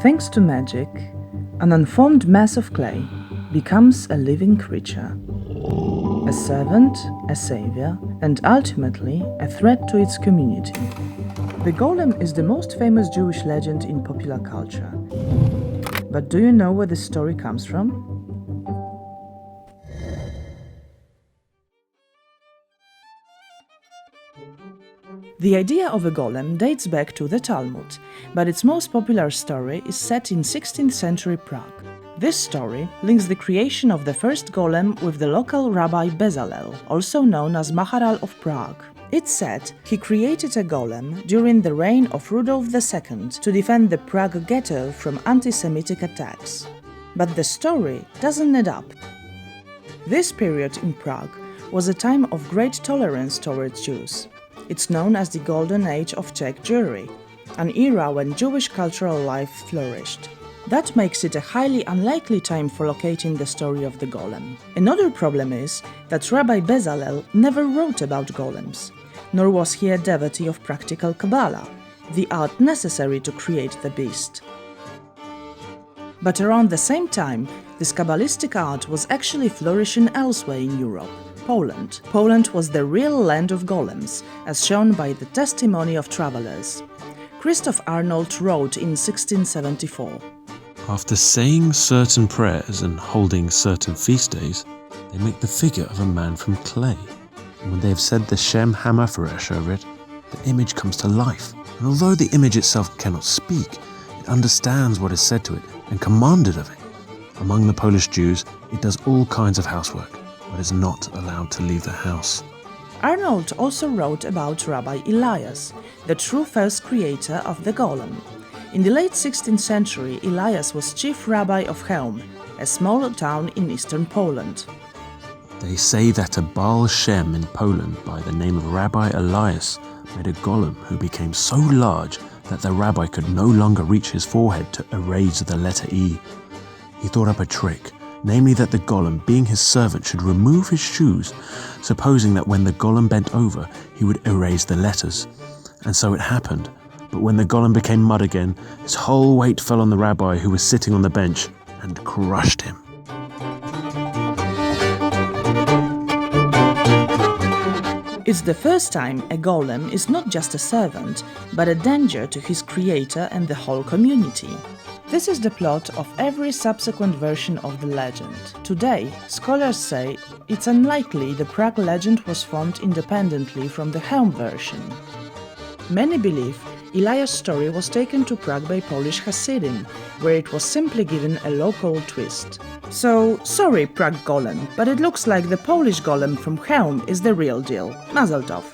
Thanks to magic, an unformed mass of clay becomes a living creature, a servant, a savior, and ultimately a threat to its community. The Golem is the most famous Jewish legend in popular culture. But do you know where this story comes from? The idea of a golem dates back to the Talmud, but its most popular story is set in 16th century Prague. This story links the creation of the first golem with the local Rabbi Bezalel, also known as Maharal of Prague. It's said he created a golem during the reign of Rudolf II to defend the Prague ghetto from anti-Semitic attacks. But the story doesn't add up. This period in Prague was a time of great tolerance towards Jews. It's known as the Golden Age of Czech Jewry, an era when Jewish cultural life flourished. That makes it a highly unlikely time for locating the story of the golem. Another problem is that Rabbi Bezalel never wrote about golems, nor was he a devotee of practical Kabbalah, the art necessary to create the beast. But around the same time, this Kabbalistic art was actually flourishing elsewhere in Europe. Poland. Poland was the real land of golems, as shown by the testimony of travelers. Christoph Arnold wrote in 1674. After saying certain prayers and holding certain feast days, they make the figure of a man from clay. And when they have said the Shem HaMafaresh over it, the image comes to life. And although the image itself cannot speak, it understands what is said to it and commanded of it. Among the Polish Jews, it does all kinds of housework, but is not allowed to leave the house. Arnold also wrote about Rabbi Elias, the true first creator of the golem. In the late 16th century, Elias was chief rabbi of Chełm, a small town in eastern Poland. They say that a Baal Shem in Poland by the name of Rabbi Elias made a golem who became so large that the rabbi could no longer reach his forehead to erase the letter E. He thought up a trick, namely that the golem, being his servant, should remove his shoes, supposing that when the golem bent over, he would erase the letters. And so it happened. But when the golem became mud again, his whole weight fell on the rabbi who was sitting on the bench and crushed him. It's the first time a golem is not just a servant, but a danger to his creator and the whole community. This is the plot of every subsequent version of the legend. Today, scholars say it's unlikely the Prague legend was formed independently from the Chełm version. Many believe Elias' story was taken to Prague by Polish Hasidim, where it was simply given a local twist. So, sorry Prague Golem, but it looks like the Polish Golem from Chełm is the real deal. Mazel tov!